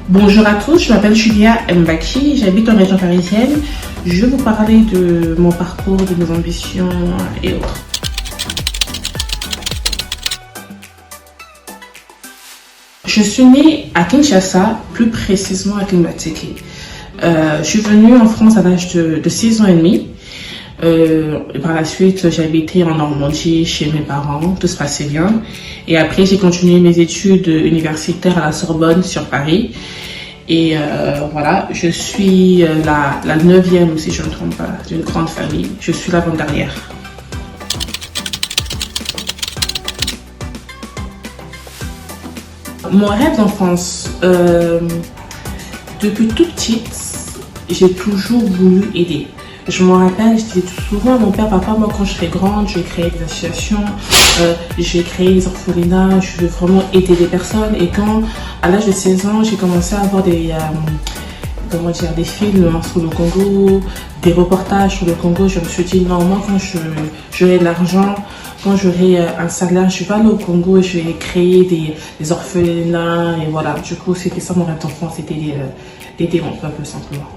Bonjour à tous, je m'appelle Julia Mbaki, j'habite en région parisienne. Je vais vous parler de mon parcours, de mes ambitions et autres. Je suis née à Kinshasa, plus précisément à Kimbanteke. Je suis venue en France à l'âge de 6 ans et demi. Par la suite, j'ai habité en Normandie chez mes parents, tout se passait bien. Et après, j'ai continué mes études universitaires à la Sorbonne sur Paris. Et voilà, je suis la 9e, si je ne me trompe pas, d'une grande famille. Je suis l'avant-dernière. Mon rêve d'enfance, depuis toute petite, j'ai toujours voulu aider. Je me rappelle, je disais souvent à mon père, papa, moi quand je serai grande, je vais créer des associations, je vais créer des orphelinats, je veux vraiment aider les personnes. Et quand, à l'âge de 16 ans, j'ai commencé à avoir des films sur le Congo, des reportages sur le Congo, je me suis dit, non, moi quand j'aurai de l'argent, quand j'aurai un salaire, je vais aller au Congo et je vais créer des orphelinats. Et voilà, du coup, c'était ça mon rêve d'enfant, c'était d'aider mon peuple simplement.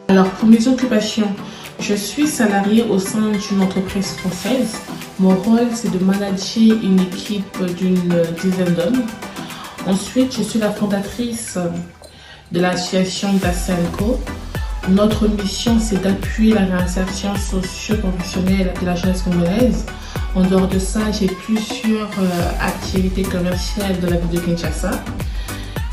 Alors, pour mes occupations, je suis salariée au sein d'une entreprise française. Mon rôle, c'est de manager une équipe d'une dizaine d'hommes. Ensuite, je suis la fondatrice de l'association Dasenko. Notre mission, c'est d'appuyer la réinsertion socio-professionnelle de la jeunesse congolaise. En dehors de ça, j'ai plusieurs activités commerciales dans la ville de Kinshasa.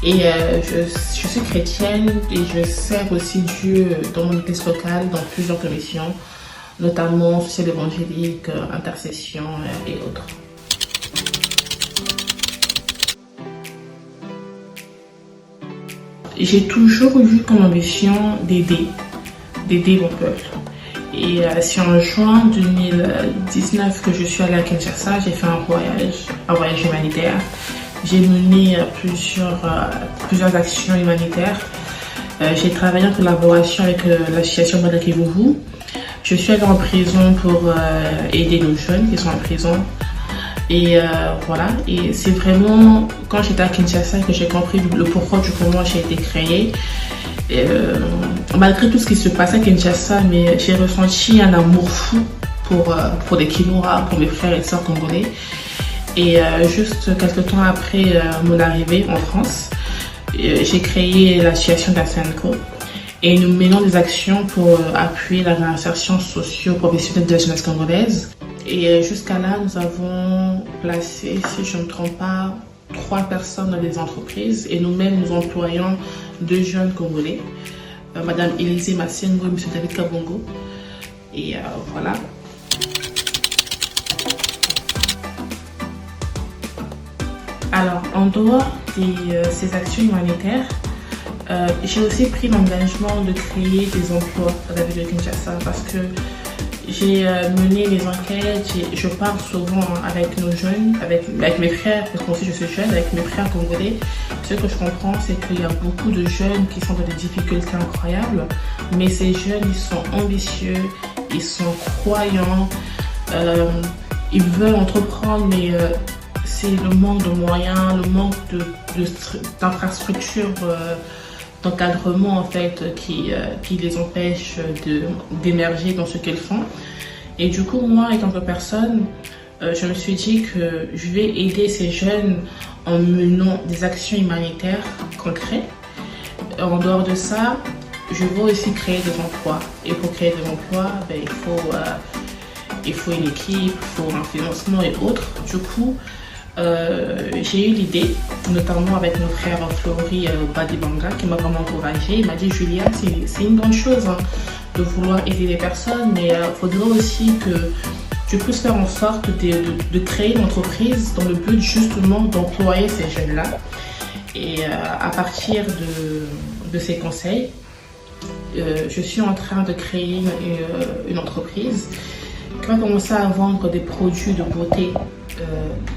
Et je suis chrétienne et je sers aussi Dieu dans mon église locale, dans plusieurs commissions, notamment social évangélique, intercession et autres. J'ai toujours eu comme ambition d'aider mon peuple. Et c'est en juin 2019 que je suis allée à Kinshasa, j'ai fait un voyage humanitaire. J'ai mené plusieurs actions humanitaires. J'ai travaillé en collaboration avec l'association Madakivuvu. Je suis allée en prison pour aider nos jeunes qui sont en prison. Et voilà, et c'est vraiment quand j'étais à Kinshasa que j'ai compris le pourquoi du comment j'ai été créée. Malgré tout ce qui se passait à Kinshasa, mais j'ai ressenti un amour fou pour les Kimura, pour mes frères et sœurs congolais. Et juste quelques temps après mon arrivée en France, j'ai créé l'association Dasenko et nous menons des actions pour appuyer la réinsertion socio-professionnelle de la jeunesse congolaise. Et jusqu'à là, nous avons placé, si je ne me trompe pas, 3 personnes dans des entreprises et nous-mêmes nous employons 2 jeunes Congolais, Madame Élisée Massengo et M. David Kabongo. Et voilà. Alors, en dehors de ces actions humanitaires, j'ai aussi pris l'engagement de créer des emplois dans la ville de Kinshasa parce que j'ai mené les enquêtes, je parle souvent avec nos jeunes, avec mes frères, parce que moi aussi je suis jeune, avec mes frères congolais. Ce que je comprends, c'est qu'il y a beaucoup de jeunes qui sont dans des difficultés incroyables, mais ces jeunes, ils sont ambitieux, ils sont croyants, ils veulent entreprendre, mais c'est le manque de moyens, le manque d'infrastructures, d'encadrement en fait qui les empêche d'émerger dans ce qu'elles font. Et du coup, moi, en tant que personne, je me suis dit que je vais aider ces jeunes en menant des actions humanitaires concrètes. En dehors de ça, je veux aussi créer des emplois. Et pour créer des emplois, ben, il faut une équipe, il faut un financement et autres. Du coup, j'ai eu l'idée, notamment avec mon frère Flori Badibanga qui m'a vraiment encouragée. Il m'a dit Julia, c'est une bonne chose hein, de vouloir aider les personnes, mais il faudrait aussi que tu puisses faire en sorte de créer une entreprise dans le but justement d'employer ces jeunes-là. Et à partir de ces conseils, je suis en train de créer une entreprise qui va commencer à vendre des produits de beauté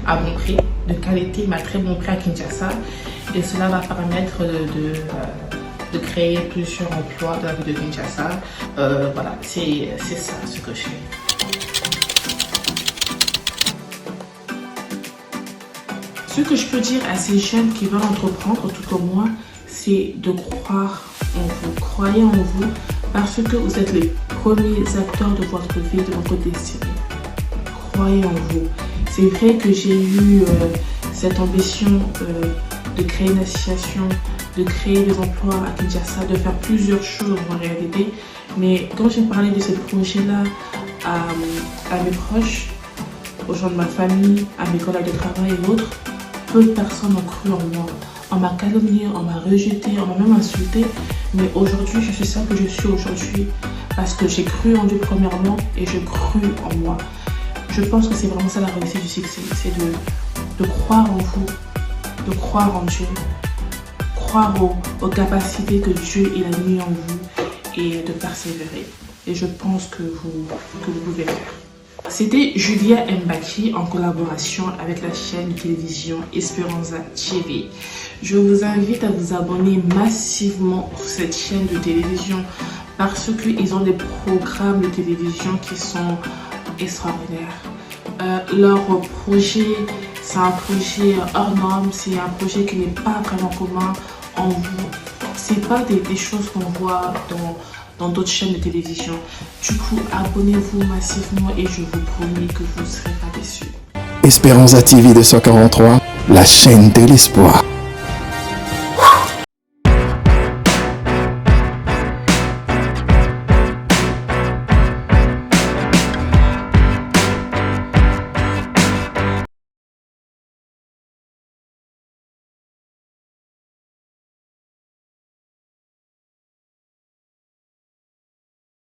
à bon prix, de qualité, mais à très bon prix à Kinshasa. Et cela va permettre de créer plusieurs emplois dans la ville de Kinshasa. Voilà, c'est ça ce que je fais. Ce que je peux dire à ces jeunes qui veulent entreprendre, tout comme moi, c'est de croire en vous. Croyez en vous parce que vous êtes les premiers acteurs de votre vie, de votre destinée. Croyez en vous. C'est vrai que j'ai eu cette ambition de créer une association, de créer des emplois à Kinshasa, de faire plusieurs choses en réalité. Mais quand j'ai parlé de ce projet-là à mes proches, aux gens de ma famille, à mes collègues de travail et autres, peu de personnes ont cru en moi. On m'a calomnié, on m'a rejeté, on m'a même insulté. Mais aujourd'hui, je suis celle que je suis aujourd'hui parce que j'ai cru en Dieu premièrement et je crus en moi. Je pense que c'est vraiment ça la réussite du succès, c'est de croire en vous, de croire en Dieu, croire aux capacités que Dieu il a mis en vous et de persévérer. Et je pense que vous pouvez le faire. C'était Julia Mbaki en collaboration avec la chaîne de télévision Esperanza TV. Je vous invite à vous abonner massivement sur cette chaîne de télévision parce qu'ils ont des programmes de télévision qui sont extraordinaires. Leur projet, c'est un projet hors norme, c'est un projet qui n'est pas vraiment commun en vous. C'est pas des choses qu'on voit dans d'autres chaînes de télévision. Du coup, abonnez-vous massivement et je vous promets que vous ne serez pas déçus. Esperanza TV 243, la chaîne de l'espoir.